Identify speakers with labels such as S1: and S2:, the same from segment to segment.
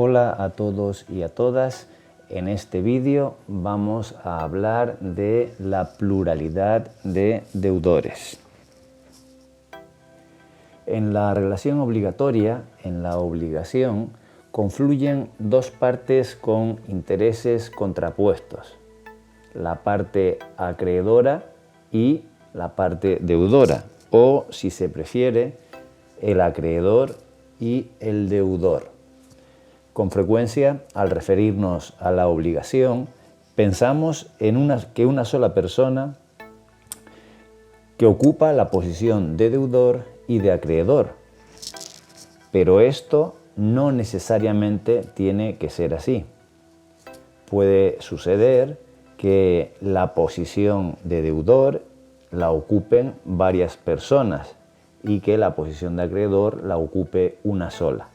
S1: Hola a todos y a todas. En este vídeo vamos a hablar de la pluralidad de deudores. En la relación obligatoria, en la obligación, confluyen dos partes con intereses contrapuestos, la parte acreedora y la parte deudora, o, si se prefiere, el acreedor y el deudor. Con frecuencia, al referirnos a la obligación, pensamos en que una sola persona que ocupa la posición de deudor y de acreedor. Pero esto no necesariamente tiene que ser así. Puede suceder que la posición de deudor la ocupen varias personas y que la posición de acreedor la ocupe una sola.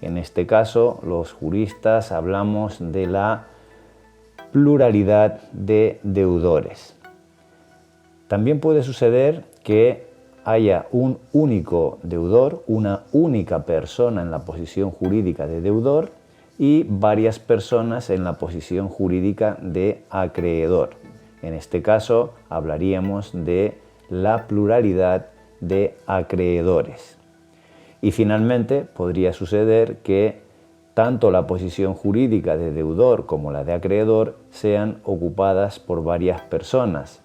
S1: En este caso, los juristas hablamos de la pluralidad de deudores. También puede suceder que haya un único deudor, una única persona en la posición jurídica de deudor y varias personas en la posición jurídica de acreedor. En este caso, hablaríamos de la pluralidad de acreedores. Y finalmente, podría suceder que tanto la posición jurídica de deudor como la de acreedor sean ocupadas por varias personas,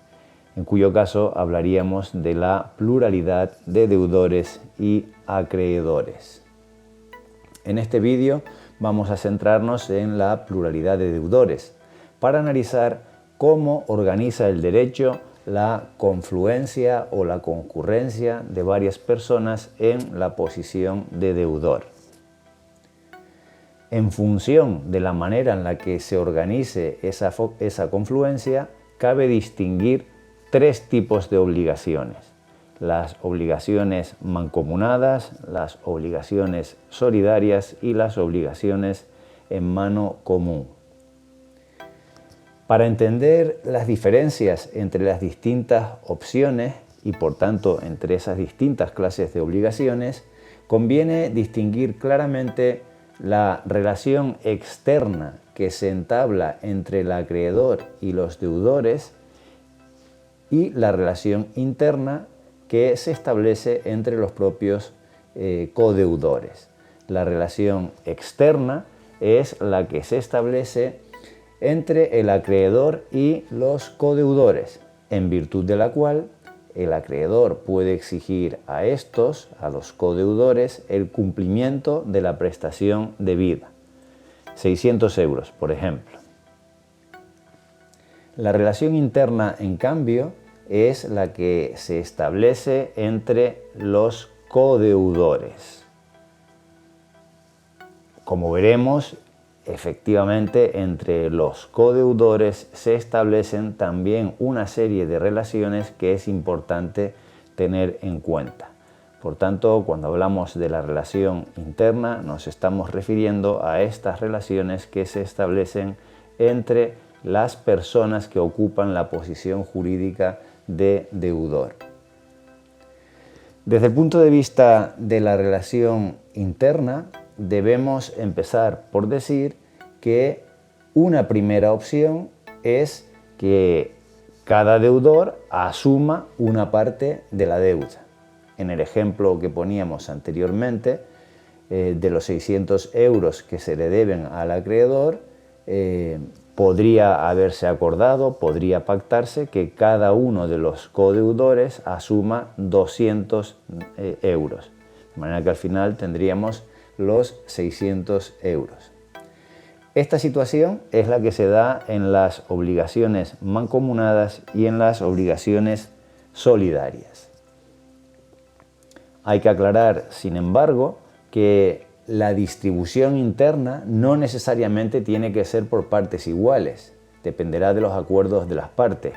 S1: en cuyo caso hablaríamos de la pluralidad de deudores y acreedores. En este vídeo vamos a centrarnos en la pluralidad de deudores para analizar cómo organiza el derecho la confluencia o la concurrencia de varias personas en la posición de deudor. En función de la manera en la que se organice esa confluencia, cabe distinguir tres tipos de obligaciones: las obligaciones mancomunadas, las obligaciones solidarias y las obligaciones en mano común. Para entender las diferencias entre las distintas opciones y, por tanto, entre esas distintas clases de obligaciones, conviene distinguir claramente la relación externa que se entabla entre el acreedor y los deudores y la relación interna que se establece entre los propios codeudores. La relación externa es la que se establece entre el acreedor y los codeudores, en virtud de la cual el acreedor puede exigir a los codeudores, el cumplimiento de la prestación debida. 600 euros, por ejemplo. La relación interna, en cambio, es la que se establece entre los codeudores. Como veremos, efectivamente, entre los codeudores se establecen también una serie de relaciones que es importante tener en cuenta. Por tanto, cuando hablamos de la relación interna, nos estamos refiriendo a estas relaciones que se establecen entre las personas que ocupan la posición jurídica de deudor. Desde el punto de vista de la relación interna, debemos empezar por decir que una primera opción es que cada deudor asuma una parte de la deuda. En el ejemplo que poníamos anteriormente, de los 600 euros que se le deben al acreedor, podría haberse acordado, podría pactarse que cada uno de los codeudores asuma 200 euros. De manera que al final tendríamos los 600 euros. Esta situación es la que se da en las obligaciones mancomunadas y en las obligaciones solidarias. Hay que aclarar, sin embargo, que la distribución interna no necesariamente tiene que ser por partes iguales, dependerá de los acuerdos de las partes.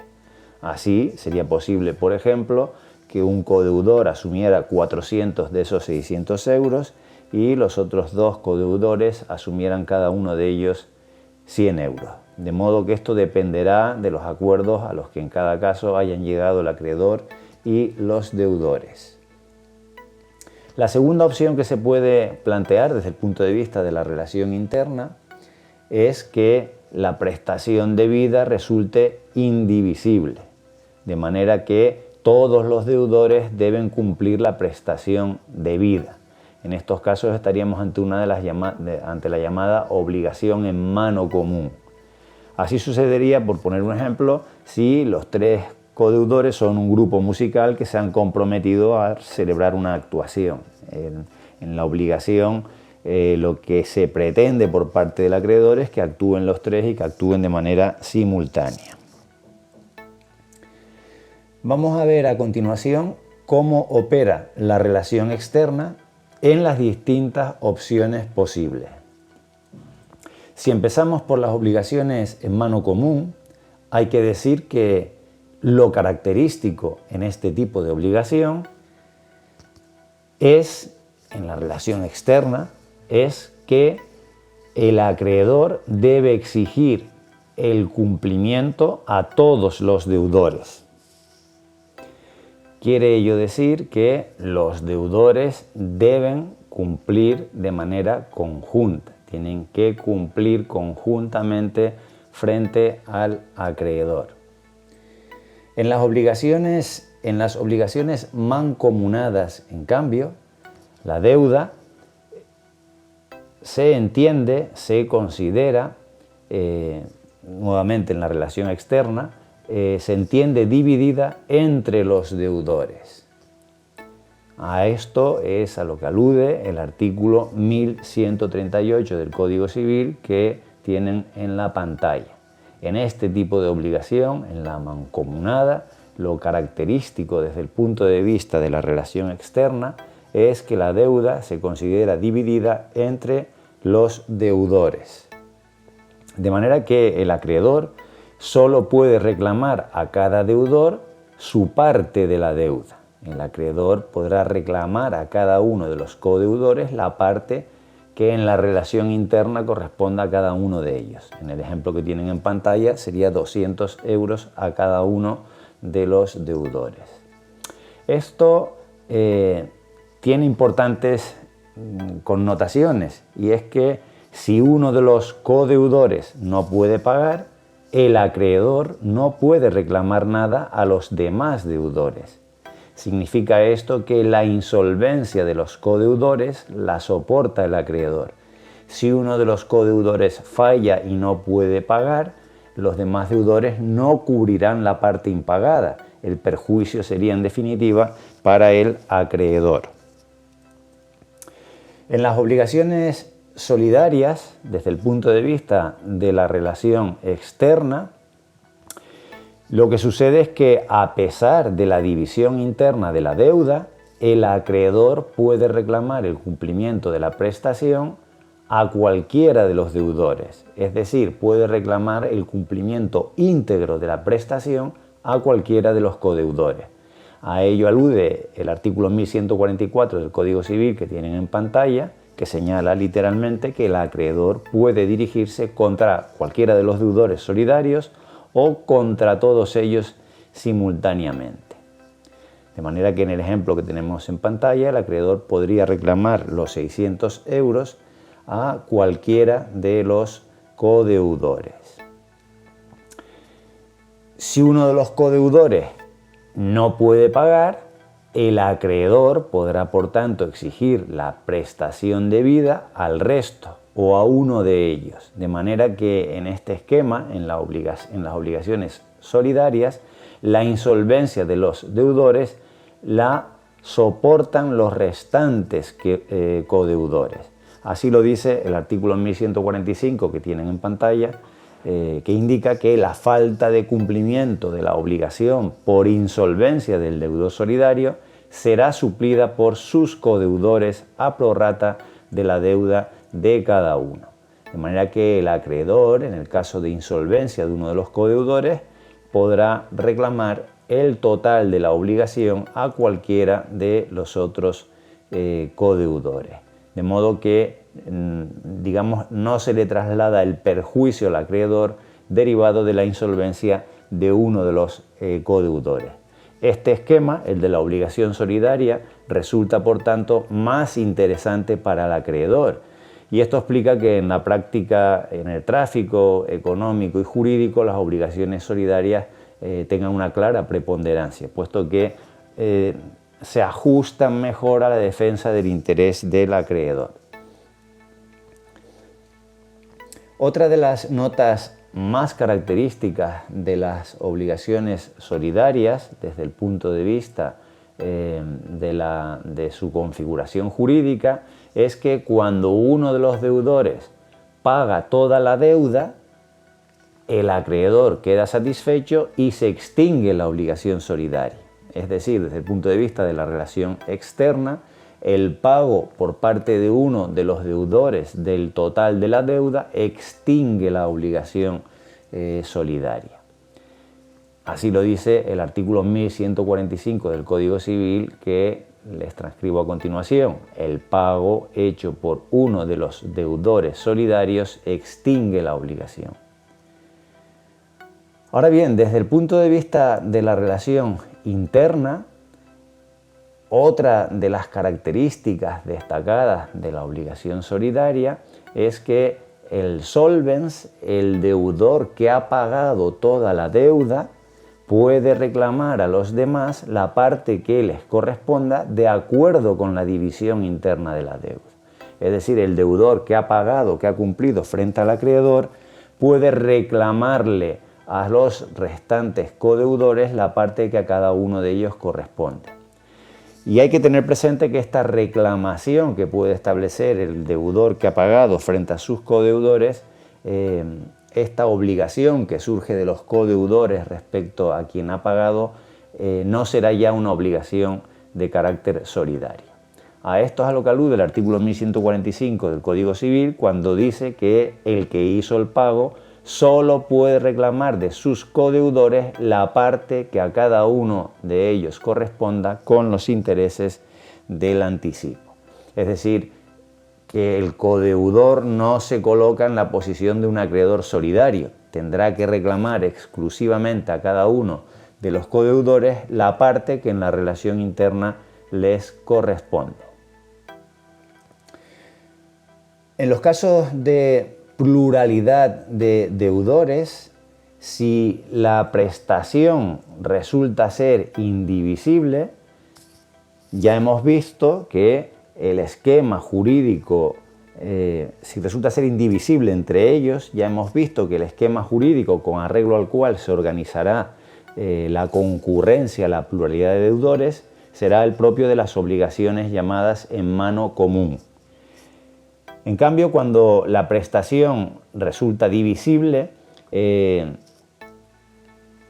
S1: Así, sería posible, por ejemplo, que un codeudor asumiera 400 de esos 600 euros y los otros dos codeudores asumieran cada uno de ellos 100 euros. De modo que esto dependerá de los acuerdos a los que en cada caso hayan llegado el acreedor y los deudores. La segunda opción que se puede plantear desde el punto de vista de la relación interna es que la prestación debida resulte indivisible, de manera que todos los deudores deben cumplir la prestación debida. En estos casos estaríamos ante ante la llamada obligación en mano común. Así sucedería, por poner un ejemplo, si los tres codeudores son un grupo musical que se han comprometido a celebrar una actuación. En la obligación, lo que se pretende por parte del acreedor es que actúen los tres y que actúen de manera simultánea. Vamos a ver a continuación cómo opera la relación externa en las distintas opciones posibles. Si empezamos por las obligaciones en mano común, hay que decir que lo característico en este tipo de obligación es, en la relación externa, es que el acreedor debe exigir el cumplimiento a todos los deudores. Quiere ello decir que los deudores deben cumplir de manera conjunta, tienen que cumplir conjuntamente frente al acreedor. En las obligaciones mancomunadas, en cambio, la deuda se entiende, se considera, nuevamente en la relación externa, se entiende dividida entre los deudores. A esto es a lo que alude el artículo 1138 del Código Civil que tienen en la pantalla. En este tipo de obligación, en la mancomunada, lo característico desde el punto de vista de la relación externa es que la deuda se considera dividida entre los deudores. De manera que el acreedor solo puede reclamar a cada deudor su parte de la deuda. El acreedor podrá reclamar a cada uno de los codeudores la parte que en la relación interna corresponda a cada uno de ellos. En el ejemplo que tienen en pantalla sería 200 euros a cada uno de los deudores. Esto tiene importantes connotaciones, y es que si uno de los codeudores no puede pagar, el acreedor no puede reclamar nada a los demás deudores. Significa esto que la insolvencia de los codeudores la soporta el acreedor. Si uno de los codeudores falla y no puede pagar, los demás deudores no cubrirán la parte impagada. El perjuicio sería en definitiva para el acreedor. En las obligaciones solidarias, desde el punto de vista de la relación externa, lo que sucede es que, a pesar de la división interna de la deuda, el acreedor puede reclamar el cumplimiento de la prestación a cualquiera de los deudores, es decir, puede reclamar el cumplimiento íntegro de la prestación a cualquiera de los codeudores. A ello alude el artículo 1144 del Código Civil que tienen en pantalla, que señala literalmente que el acreedor puede dirigirse contra cualquiera de los deudores solidarios o contra todos ellos simultáneamente. De manera que en el ejemplo que tenemos en pantalla, el acreedor podría reclamar los 600 euros a cualquiera de los codeudores. Si uno de los codeudores no puede pagar, el acreedor podrá, por tanto, exigir la prestación debida al resto o a uno de ellos. De manera que en este esquema, en las obligaciones solidarias, la insolvencia de los deudores la soportan los restantes codeudores. Así lo dice el artículo 1145 que tienen en pantalla, que indica que la falta de cumplimiento de la obligación por insolvencia del deudor solidario será suplida por sus codeudores a prorrata de la deuda de cada uno. De manera que el acreedor, en el caso de insolvencia de uno de los codeudores, podrá reclamar el total de la obligación a cualquiera de los otros codeudores. De modo que, digamos, no se le traslada el perjuicio al acreedor derivado de la insolvencia de uno de los codeudores. Este esquema, el de la obligación solidaria, resulta por tanto más interesante para el acreedor. Y esto explica que en la práctica, en el tráfico económico y jurídico, las obligaciones solidarias tengan una clara preponderancia, puesto que se ajustan mejor a la defensa del interés del acreedor. Otra de las notas más características de las obligaciones solidarias, desde el punto de vista de su configuración jurídica, es que cuando uno de los deudores paga toda la deuda, el acreedor queda satisfecho y se extingue la obligación solidaria. Es decir, desde el punto de vista de la relación externa, el pago por parte de uno de los deudores del total de la deuda extingue la obligación solidaria. Así lo dice el artículo 1145 del Código Civil, que les transcribo a continuación. El pago hecho por uno de los deudores solidarios extingue la obligación. Ahora bien, desde el punto de vista de la relación interna, otra de las características destacadas de la obligación solidaria es que el solvens, el deudor que ha pagado toda la deuda, puede reclamar a los demás la parte que les corresponda de acuerdo con la división interna de la deuda. Es decir, el deudor que ha pagado, que ha cumplido frente al acreedor, puede reclamarle a los restantes codeudores la parte que a cada uno de ellos corresponde. Y hay que tener presente que esta reclamación que puede establecer el deudor que ha pagado frente a sus codeudores, esta obligación que surge de los codeudores respecto a quien ha pagado, no será ya una obligación de carácter solidario. A esto es a lo que alude el artículo 1145 del Código Civil, cuando dice que el que hizo el pago solo puede reclamar de sus codeudores la parte que a cada uno de ellos corresponda con los intereses del anticipo. Es decir, que el codeudor no se coloca en la posición de un acreedor solidario. Tendrá que reclamar exclusivamente a cada uno de los codeudores la parte que en la relación interna les corresponde. En los casos de pluralidad de deudores, si la prestación resulta ser indivisible, ya hemos visto que el esquema jurídico, si resulta ser indivisible entre ellos, ya hemos visto que el esquema jurídico con arreglo al cual se organizará la concurrencia, la pluralidad de deudores, será el propio de las obligaciones llamadas en mano común. En cambio, cuando la prestación resulta divisible,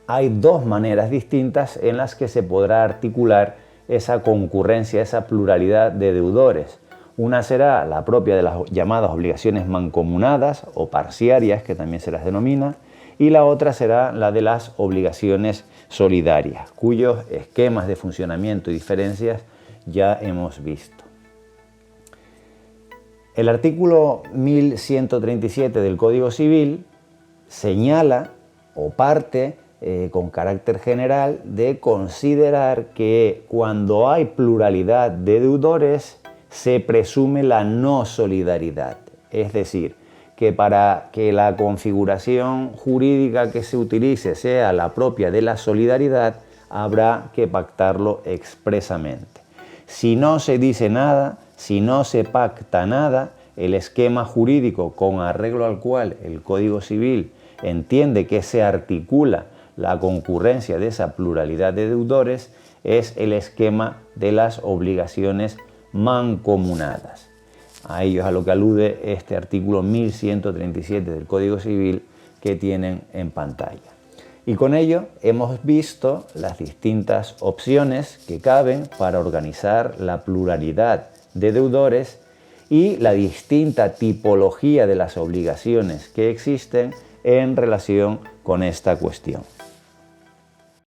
S1: hay dos maneras distintas en las que se podrá articular esa concurrencia, esa pluralidad de deudores. Una será la propia de las llamadas obligaciones mancomunadas o parciarias, que también se las denomina, y la otra será la de las obligaciones solidarias, cuyos esquemas de funcionamiento y diferencias ya hemos visto. El artículo 1137 del Código Civil señala o parte con carácter general de considerar que cuando hay pluralidad de deudores se presume la no solidaridad. Es decir, que para que la configuración jurídica que se utilice sea la propia de la solidaridad, habrá que pactarlo expresamente. Si no se dice nada, si no se pacta nada, el esquema jurídico con arreglo al cual el Código Civil entiende que se articula la concurrencia de esa pluralidad de deudores es el esquema de las obligaciones mancomunadas. A ello es a lo que alude este artículo 1137 del Código Civil que tienen en pantalla. Y con ello hemos visto las distintas opciones que caben para organizar la pluralidad de deudores y la distinta tipología de las obligaciones que existen en relación con esta cuestión.